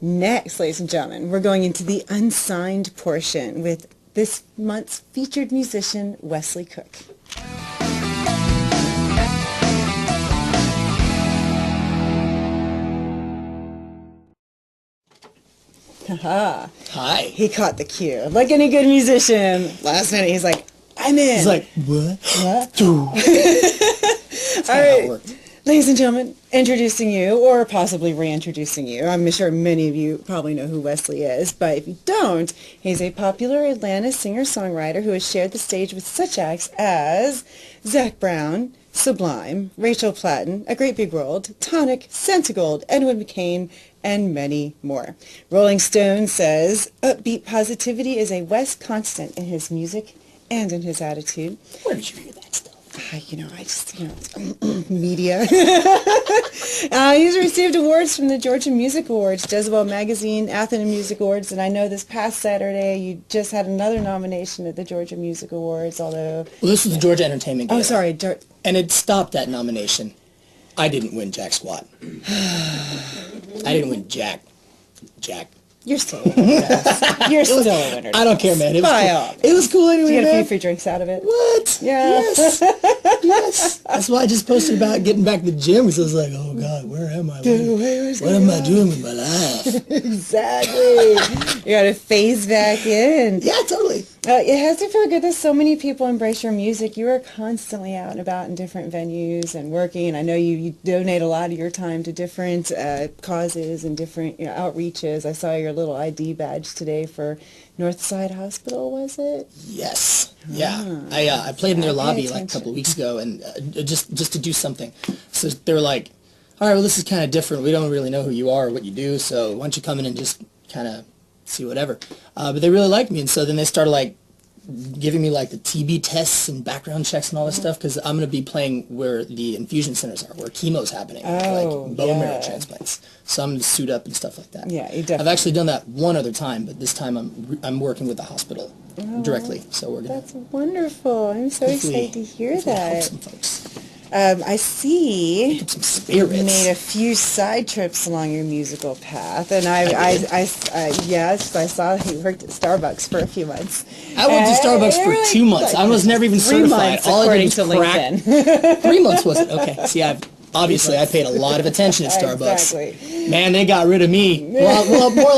Next, ladies and gentlemen, we're going into the unsigned portion with this month's featured musician, Wesley Cook. Haha. Hi. He caught the cue. Like any good musician, last minute he's like, I'm in. He's like, what? What? That's All how it right. worked. Ladies and gentlemen, introducing you, or possibly reintroducing you. I'm sure many of you probably know who Wesley is, but if you don't, he's a popular Atlanta singer-songwriter who has shared the stage with such acts as Zac Brown, Sublime, Rachel Platten, A Great Big World, Tonic, Santigold, Edwin McCain, and many more. Rolling Stone says, upbeat positivity is a West constant in his music and in his attitude. Where did you hear that stuff? Media. He's received awards from the Georgia Music Awards, Jezebel Magazine, Athena Music Awards, and I know this past Saturday you just had another nomination at the Georgia Music Awards, although... Well, this was the Georgia Entertainment Gala. Oh, sorry. And it stopped that nomination. I didn't win jack squat. I didn't win jack. You're still a winner. You're still a winner. I don't care, man. It was cool. It was cool anyway, Did you get a man. few free drinks out of it? What? Yeah. Yes. Yes. That's why I just posted about getting back to the gym, because I was like, oh, God, where am I? What am I doing with my life? Exactly. You got to phase back in. Yeah, totally. It has to feel good that so many people embrace your music. You are constantly out and about in different venues and working. And I know you donate a lot of your time to different causes and different outreaches. I saw your little ID badge today for Northside Hospital, was it? Yes. Yeah. I played in their lobby like a couple of weeks ago, and just to do something. So they were like, all right, well, this is kind of different. We don't really know who you are or what you do, so why don't you come in and just kind of see whatever. But they really liked me, and so then they started like giving me like the TB tests and background checks and all this stuff, because I'm going to be playing where the infusion centers are, where chemo's happening, like bone marrow transplants. So I'm going to suit up and stuff like that. Yeah, you definitely. I've actually done that one other time, but this time I'm working with the hospital directly. So we're gonna. That's wonderful. I'm so excited to hear that. Help some folks. I see Some spirits. you made a few side trips along your musical path, and yes, I saw that you worked at Starbucks for a few months. I went to Starbucks for 2 months. I was never even 3 certified. months, All I according did to was crack. LinkedIn. 3 months was it? Okay. See, obviously I paid a lot of attention at Starbucks. Exactly. Man, they got rid of me. Well, more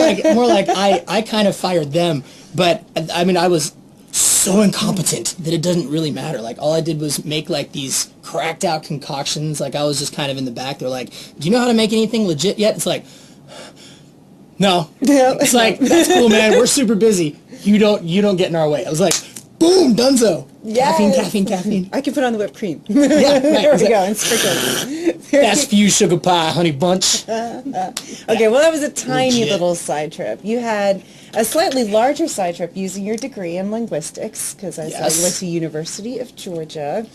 like I kind of fired them. But I mean, I was so incompetent that it doesn't really matter. Like, all I did was make like these cracked out concoctions. Like, I was just kind of in the back. They're like, do you know how to make anything legit yet? It's like, no. It's like, that's cool, man. We're super busy. You don't get in our way. I was like, boom, dunzo. Yes. Caffeine. I can put on the whipped cream. Yeah, right. There we go, and sprinkle. That's for you, sugar pie, honey bunch. Okay, well, that was a tiny little side trip. You had a slightly larger side trip using your degree in linguistics, because I saw you went to University of Georgia.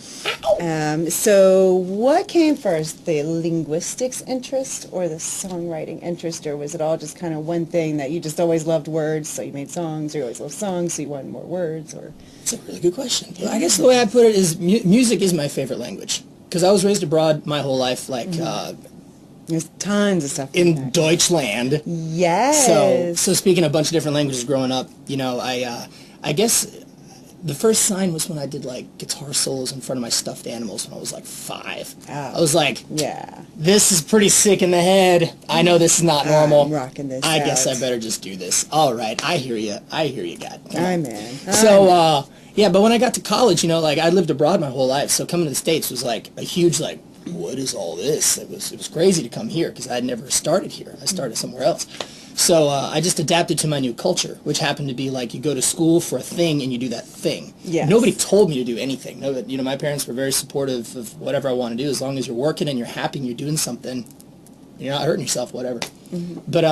So what came first, the linguistics interest or the songwriting interest, or was it all just kind of one thing that you just always loved words, so you made songs, or you always loved songs, so you wanted more words, or... That's a really good question. I guess the way I put it is music is my favorite language, because I was raised abroad my whole life, like... There's tons of stuff in Deutschland. Yes. So speaking a bunch of different languages growing up, I guess the first sign was when I did like guitar solos in front of my stuffed animals when I was like 5. Oh. I was like, this is pretty sick in the head. I know this is not normal. I'm rocking this I guess I better just do this. All right, I hear you, God. Amen. So, yeah, but when I got to college, like I lived abroad my whole life, so coming to the States was like a huge like, what is all this? It was crazy to come here because I had never started here. I started somewhere else. So I just adapted to my new culture, which happened to be like you go to school for a thing and you do that thing. Yes. Nobody told me to do anything. My parents were very supportive of whatever I want to do. As long as you're working and you're happy and you're doing something, you're not hurting yourself, whatever. Mm-hmm. But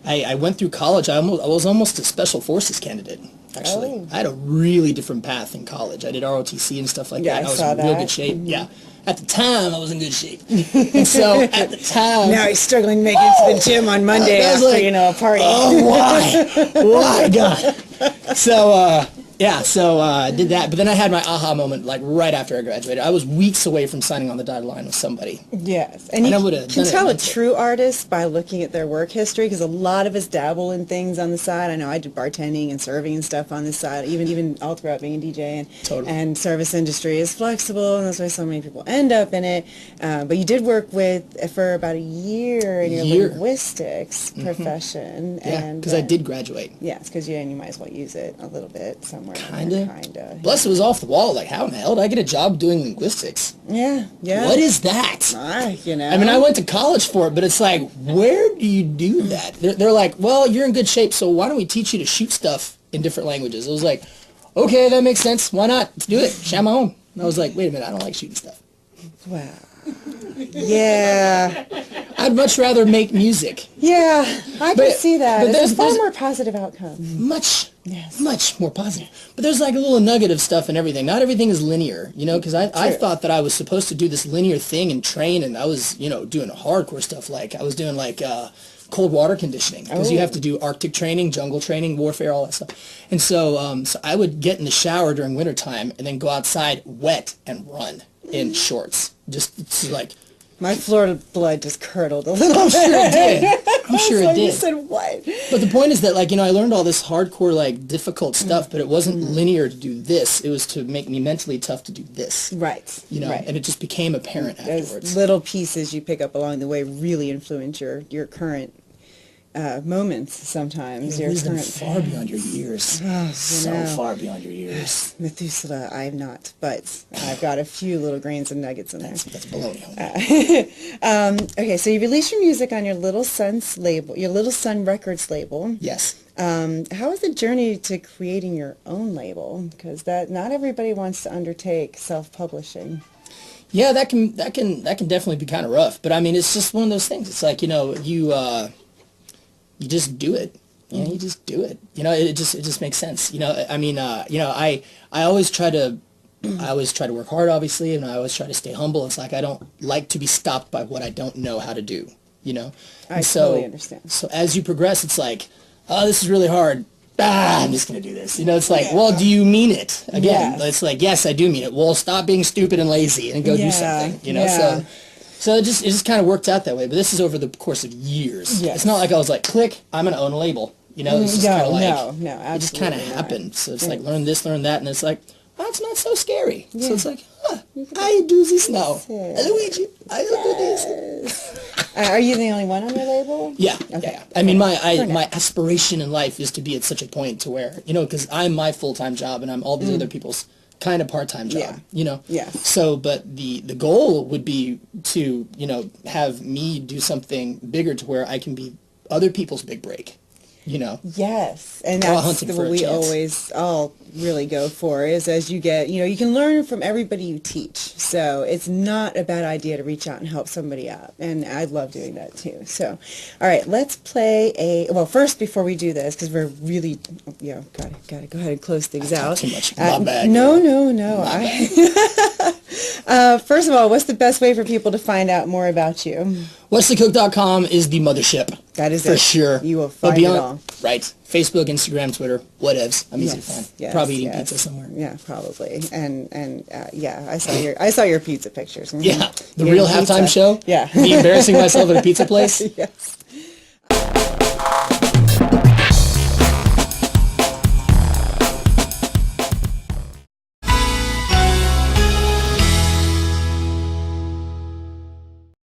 I went through college. I was almost a special forces candidate. Actually, I had a really different path in college. I did ROTC and stuff like that. I was in real good shape. Mm-hmm. Yeah. At the time, I was in good shape. And so, at the time... Now he's struggling to make it to the gym on Monday after, a party. Oh, why? Why, God? So, Yeah, so I did that, but then I had my aha moment like right after I graduated. I was weeks away from signing on the dotted line with somebody. Yes, and you can tell a true artist by looking at their work history, because a lot of us dabble in things on the side. I know I did bartending and serving and stuff on the side, even all throughout being a DJ, and service industry is flexible, and that's why so many people end up in it. But you did work for about a year in your linguistics profession. Yeah, because I did graduate. Yes, because you might as well use it a little bit somewhere. Kinda. Plus, it was off the wall. Like, how in the hell did I get a job doing linguistics? Yeah. What is that? I mean, I went to college for it, but it's like, where do you do that? They're like, well, you're in good shape, so why don't we teach you to shoot stuff in different languages? It was like, okay, that makes sense. Why not? Let's do it. Shout my own. And I was like, wait a minute, I don't like shooting stuff. Wow. Yeah. I'd much rather make music. Yeah, I can see that. But there's a far more positive outcome. Much more positive. But there's like a little nugget of stuff and everything. Not everything is linear, because I thought that I was supposed to do this linear thing and train, and I was, doing hardcore stuff. Like, I was doing like cold water conditioning, because you have to do Arctic training, jungle training, warfare, all that stuff. And so, so I would get in the shower during wintertime and then go outside wet and run in shorts. Just like... My Florida blood just curdled a little I'm sure it did. I'm sure it did. You said what? But the point is that, like, I learned all this hardcore, like, difficult stuff, but it wasn't linear to do this. It was to make me mentally tough to do this. Right. And it just became apparent afterwards. Those little pieces you pick up along the way really influence your current moments sometimes. Your wisdom far beyond your years. Oh, so far beyond your years. Methuselah, I've not, but I've got a few little grains and nuggets in there. That's baloney. Okay, so you released your music on your Little Son's label, your Little Son Records label. Yes. How was the journey to creating your own label? Because not everybody wants to undertake self-publishing. Yeah, that can definitely be kind of rough. But I mean, it's just one of those things. It's like, you just do it. You just do it. It just makes sense. I mean, I always try to work hard, obviously, and I always try to stay humble. It's like I don't like to be stopped by what I don't know how to do. I totally understand. So as you progress, it's like, oh, this is really hard. I'm just gonna do this. It's like, well, do you mean it? Again, it's like, yes, I do mean it. Well, stop being stupid and lazy and go do something. So it just kind of worked out that way. But this is over the course of years. Yes. It's not like I was like, click, I'm going to own a label. It's just kind of like, it just kind of happened. So it's like, learn this, learn that, and it's like, oh, it's not so scary. So it's like, I do this now. Luigi, I do this. Are you the only one on your label? Yeah. Okay. Yeah. I mean, my aspiration in life is to be at such a point to where, because I'm my full-time job and I'm all these other people's kind of part-time job, Yeah. So, but the goal would be to, have me do something bigger to where I can be other people's big break, Yes, and that's what we always all really go for, is as you get, you can learn from everybody you teach. So it's not a bad idea to reach out and help somebody out. And I love doing that too. So, all right, let's play well, first, before we do this, because we're really, gotta go ahead and close things out. Too much. My bad. No. First of all, what's the best way for people to find out more about you? WesleyCook.com is the mothership. That is for sure. You will find it all. Right. Facebook, Instagram, Twitter, whatevs. I'm easy to find. Yes, probably eating pizza somewhere. Yeah, probably. And I saw your pizza pictures. Yeah. The real halftime show? Yeah. Me embarrassing myself at a pizza place? Yes.